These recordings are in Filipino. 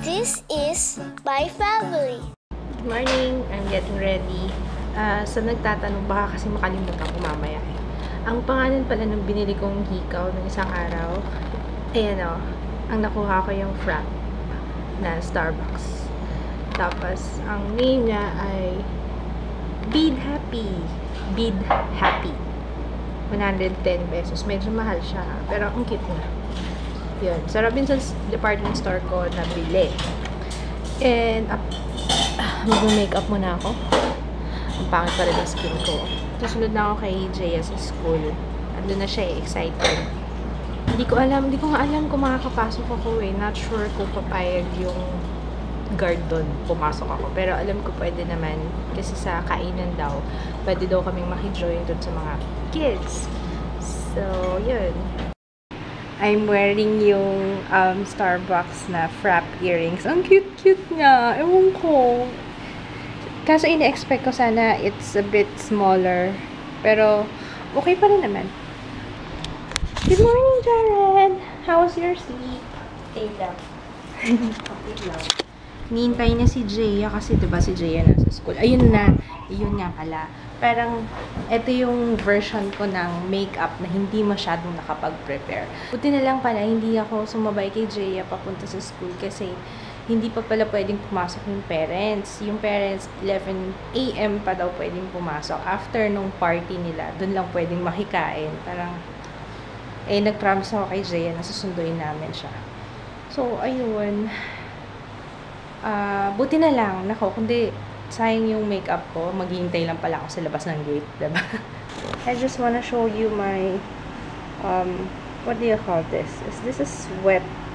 This is my family. Good morning! I'm getting ready. Sa nagtatanong, baka kasi makalimutan ko mamaya eh. Ang pangalan pala ng binili kong hikaw ng isang araw, ayan o, ang nakuha ko yung frap na Starbucks. Tapos, ang name niya ay Bid Happy. Bid Happy. 110 pesos. Medyo mahal siya, pero ang cute na. Yun. Sa Robinson's department store ko nabili. And, mag-makeup muna ako. Ang pangit pa rin ang skin ko. Susunod na ako kay Jaya sa school. Andun na siya eh, excited. Hindi ko nga alam kung makakapasok ako eh. Not sure kung papayag yung guard doon. Pumasok ako. Pero alam ko pwede naman. Kasi sa kainan daw, pwede daw kaming makijoin doon sa mga kids. So, yun. I'm wearing yung Starbucks na frap earrings. Ang cute-cute niya. Ewan ko. Kaso ina-expect ko sana it's a bit smaller. Pero, okay pa rin naman. Good morning, Jared! How was your sleep? Okay lang. Nihintay na si Jaya kasi diba si Jaya nasa school. Ayun na. Ayun nga pala. Parang, ito yung version ko ng makeup na hindi masyadong nakapag-prepare. Buti na lang pala, hindi ako sumabay kay Jaya papunta sa school kasi hindi pa pala pwedeng pumasok yung parents. Yung parents, 11 AM pa daw pwedeng pumasok. After nung party nila, dun lang pwedeng makikain. Parang, nag-promise ako kay Jaya na susunduin namin siya. So, ayun. Buti na lang. Nako, kundi sayang yung makeup ko. Maghihintay lang pala ako sa labas ng gate, diba? I just wanna show you my, what do you call this? Is this a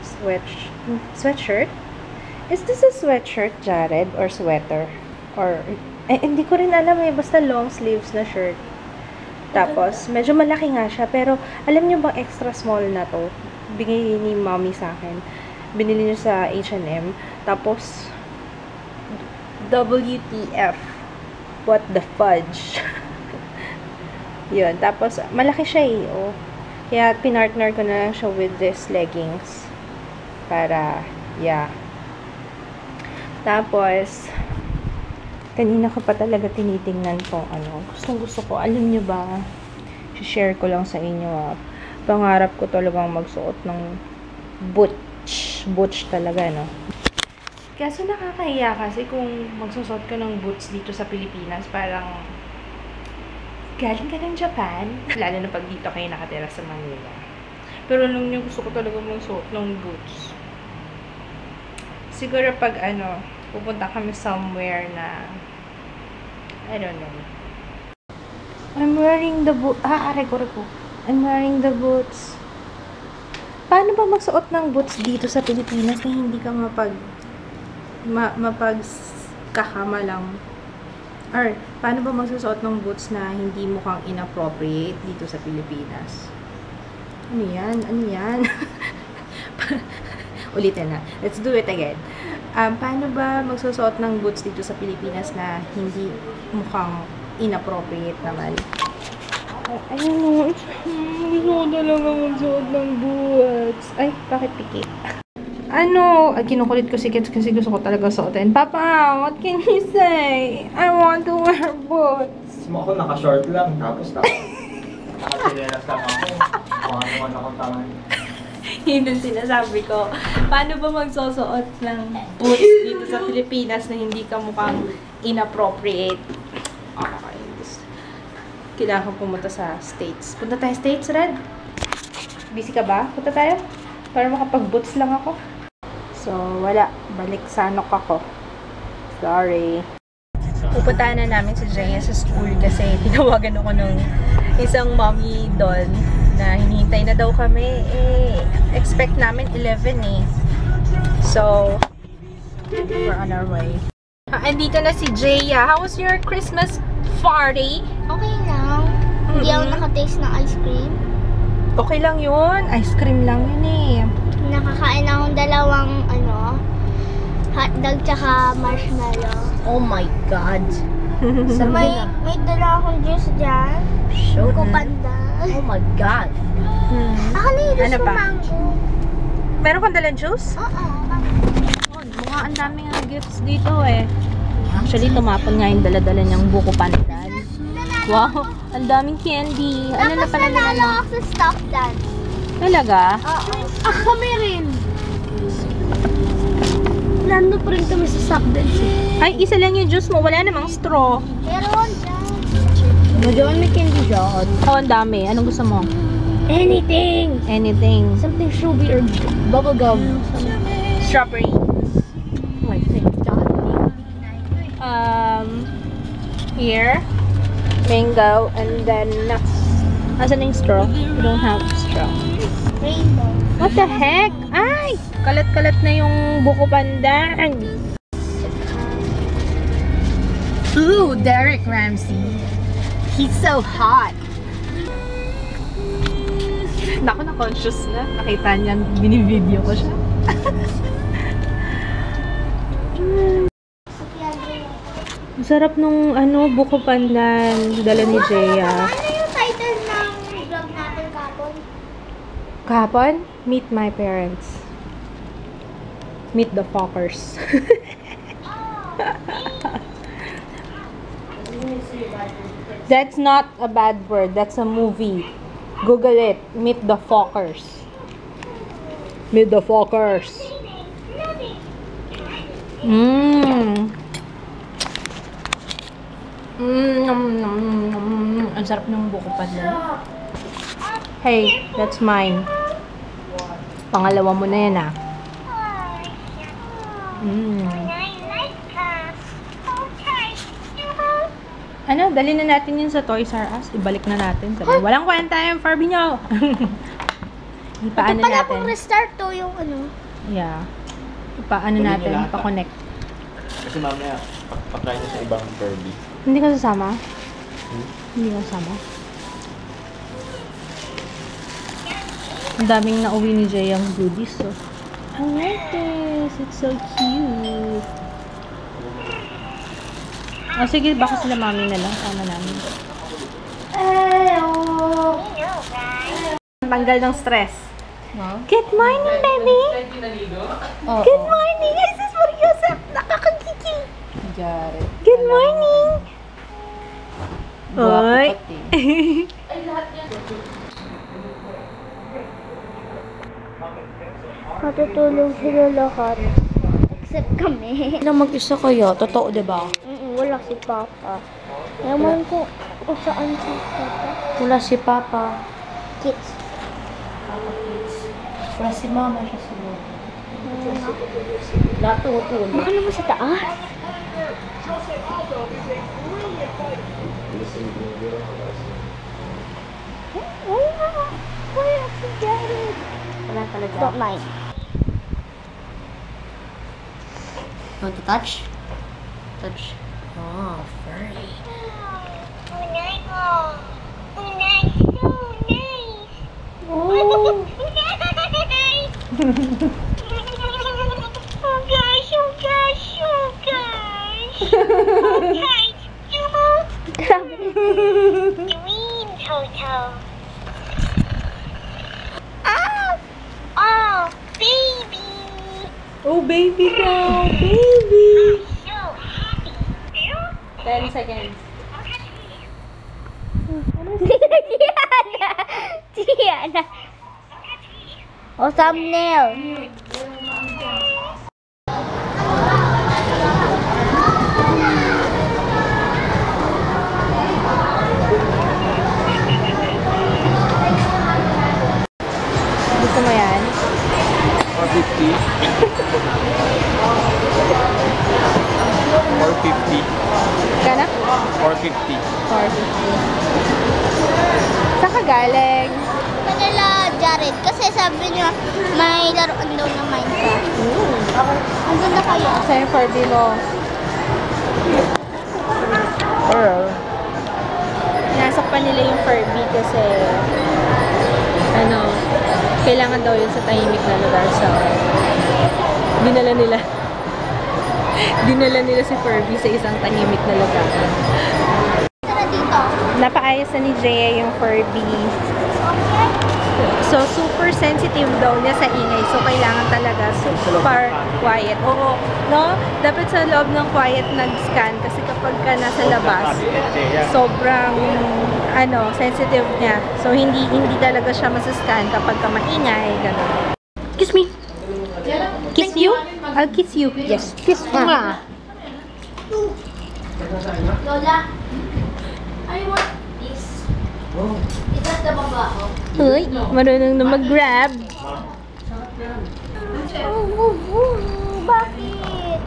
sweatshirt? Is this a sweatshirt, Jared? Or sweater? Or, hindi ko rin alam eh. Basta long sleeves na shirt. Tapos, medyo malaki nga siya. Pero, alam niyo bang extra small na to? Bigay ni mommy sa akin. Binili niya sa H&M. Tapos, WTF. What the fudge. Yun. Tapos, malaki siya eh. Oh. Kaya, pinartner ko na lang siya with this leggings. Para, yeah. Tapos, kanina ko pa talaga tinitingnan tong ano. Gusto ko. Alam nyo ba, share ko lang sa inyo. Pangarap ko talagang magsuot ng boots. Boots talaga, no? Kaso nakakahiya kasi kung magsusot ka ng boots dito sa Pilipinas, parang galing ka ng Japan. Lalo na pag dito kayo nakatira sa Manila. Pero alam niyo, gusto ko talaga magsuot ng boots. Siguro pag pupunta kami somewhere na I don't know. I'm wearing the boots. Aray ko. I'm wearing the boots. Paano ba magsuot ng boots dito sa Pilipinas na hindi ka mapagkakama lang? Or, paano ba magsusuot ng boots na hindi mukhang inappropriate dito sa Pilipinas? Ano yan? Ulitin na. Let's do it again. Paano ba magsusuot ng boots dito sa Pilipinas na hindi mukhang inappropriate naman? Ayun, gusto ko talaga magsuot ng boots. Ay, bakit pikit? Kinukulit ko si Kids kasi gusto ko talaga suotin. Papa, what can you say? I want to wear boots. Ako naka-short lang, tapos naka-silenas lang ako. Mukha naman ako tangan. Yun yung sinasabi ko. Paano ba magsusuot ng boots dito sa Pilipinas na hindi ka mukhang inappropriate? Kailangan ko pumunta sa States. Punta tayo States, Red? Busy ka ba? Punta tayo? Para makapag-boots lang ako. So, wala. Balik sa Anok ako. Sorry. Pupuntahan na namin si Jaya sa school kasi tinawagan ako ng isang mommy doon na hinihintay na daw kami. Expect namin 11 eh. So, we're on our way. Andito na si Jaya. How was your Christmas party? Okay lang. Hindi ako naka-taste ng ice cream. Okay lang yun. Ice cream lang yun eh. Nakakain akong dalawang hotdog tsaka marshmallow. Oh my God. May dala akong juice dyan. Show ko panda. Oh my God. Ako na juice Ano ng pa? mango. Meron kang dalang juice? Oo. Oh, mukhang ang daming gifts dito eh. Actually, tumapon nga yung dala-dala niyang buko pandan. Wow, ang daming candy. Ano na Tapos pala nanalo nila? ako sa stop dance. Talaga? Oo. Kami rin. Nandun pa rin kami sa stop dance eh. Ay, isa lang yung juice mo. Wala namang straw. Meron dyan. Medyo may candy dyan. Oh, ang dami. Anong gusto mo? Anything! Anything. Something strawberry or bubblegum. Strawberry. Oh, I think that. Here. Mango. And then nuts. Asan yung straw? We don't have straw. Rainbow. What the heck? Ay! Kalat-kalat na yung buko pandan. Ooh, Derek Ramsey. He's so hot. Naku, na-conscious na. Nakita niya, binivideo ko siya. Ang sarap nung buko pandan. Dala ni Jeya. Ano yung title ng vlog natin kapon? Kahapon, meet my parents. Meet the fuckers. That's not a bad word. That's a movie. Google it. Meet the fuckers. Meet the fuckers. Mmm. Ang sarap ng buko pandan. Hey, that's mine. Pangalawa mo na yan ah. Ano, dali na natin yun sa Toys R Us. Ibalik na natin. Sabi, walang kwenta yung Furby nyo. Ipaano Ito pala natin. pong restart to yung ano. Yeah. Ipaano Dali natin. nyo lahat, Pa-connect. Kasi mamaya, patry niya sa ibang Kirby. Hindi ka sasama? Hindi ka sasama? Ang daming nauwi ni Jay ang goodies. So. I like this. It's so cute. O sige, baka sila mami na lang. Sama namin. Tanggal ng stress. Huh? Good morning, baby! Oh, Good morning! Ay, sis Mariosep! Nakakagigil! Jared. Good morning! Oy! Matutulog sila lahat. Except kami. Ilang mag-isa kayo? Totoo, diba? Wala si Papa. Ewan ko kung saan si Papa. Wala si Papa. Kids. Wala si Mama siya si Mama. Lahat tutulog. Baka naman sa taas. Wala. Wala si Jared. Wala talaga. Don't mind. Want to touch? Touch. Oh, furry. Oh. Oh, baby now! Baby! 10 seconds. Tiana. Tiana. Oh, thumbnail. Gusto mo yan? 450. 450. Kana? 450. 450. Saan ka galing? Kanila Jared. Kasi sabi niya may laruan daw na Minecraft. Ang ganda kaya. Saan yung Furby mo? Pinasok pa nila yung Furby kasi kailangan daw yun sa tahimik na lugar. So, dinala nila si Furby sa isang tahimik na lugar. Tara dito. Napaayos na ni Jaya yung Furby. Okay. So, super sensitive daw niya sa ingay. So, kailangan talaga super quiet. Oo, no? Dapat sa loob ng quiet nag-scan kasi kapag ka nasa labas, sobrang, sensitive niya. So, hindi talaga siya masascan kapag ka maingay, gano'n. Kiss me! Kiss you? I'll kiss you. Yes, kiss mo nga. Lola, I want this. Is that the babaho? Uy, marunong na mag-grab. Bakit?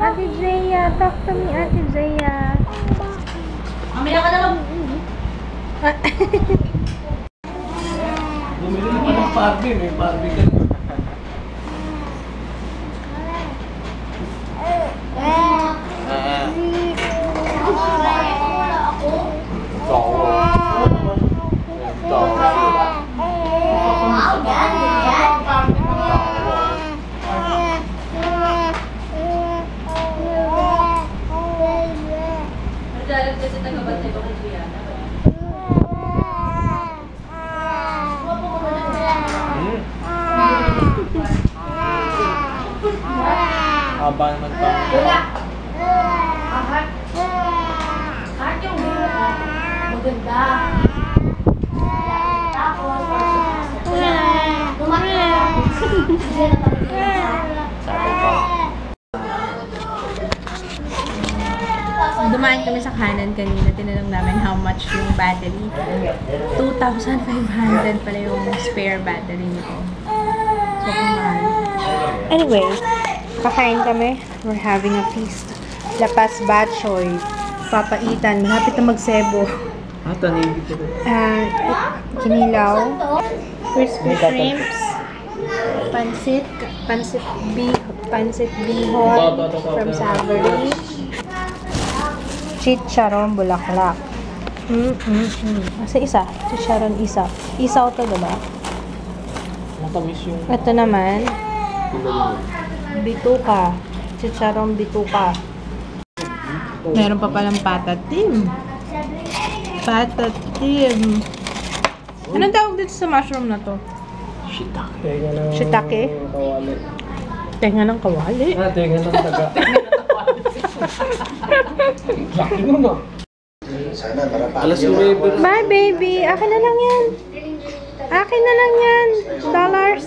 Ate Zaya, talk to me, Ate Zaya. Mamaya ka na lang. Bumili na pa ng Barbie, may Barbie ka. Haba naman pa. Maganda. Tapos, Sabi ko. Dumaan kami sa kanan kanina. Tinanong namin how much yung battery. 2,500 pala yung spare battery nito. So, mahal. Anyway, kakain kami. We're having a feast. Lapas batchoy. Papaitan. Malapit na magsebo. Tanigit ko. Kinilaw. Crispy shrimps. Pansit bihon from Savory. Chicharon bulaklak. Asa isa? Chicharon isa. Isaw to, diba? Matamis yung... Ito naman, bituka. Chicharon bituka. Meron pa palang patatim. Patatim. Anong tawag dito sa mushroom na to? Shiitake. Shiitake? Kawali. Tenga ng kawali. Tenga ng taga. Laki mo na. Alas 9. Bye, baby. Akin na lang yan. Akin na lang yan. Dollars.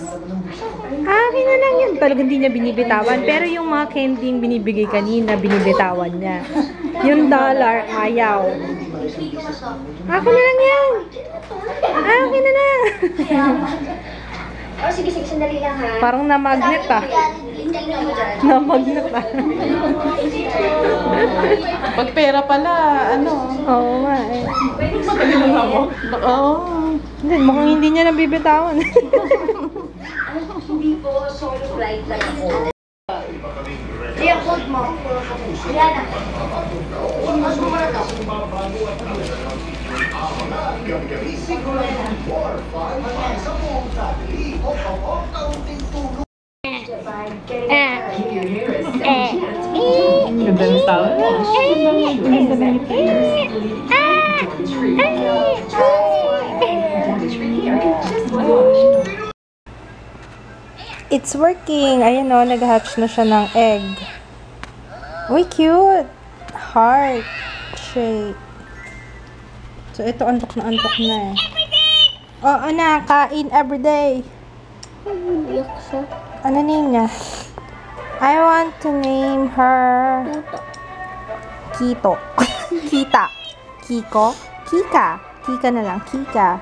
Akin na lang yan. Talagang hindi niya binibitawan. Pero yung mga candy yung binibigay kanina, binibitawan niya. Yung dollar, ayaw. Akin na lang yan. Akin na lang. Oh, sige, sandali lang ha. Parang na-magnet ah. Na-magnet ah. Pag pera pala, Oo nga eh. madali lang hawak. Oo. Hindi, mukhang hindi niya nabibitawan. Hindi po, solo flight lang ako. Yung food mo. Yan na. Mas mo na to. Ganda ng tao. It's working! Ayan o, nag-hatch na siya ng egg. Uy, cute! Heart shape. So, ito antok na eh. Oo na, kain everyday. Ano name niya? I want to name her Kito. Kita. Kiko. Kika. Kika na lang. Kika.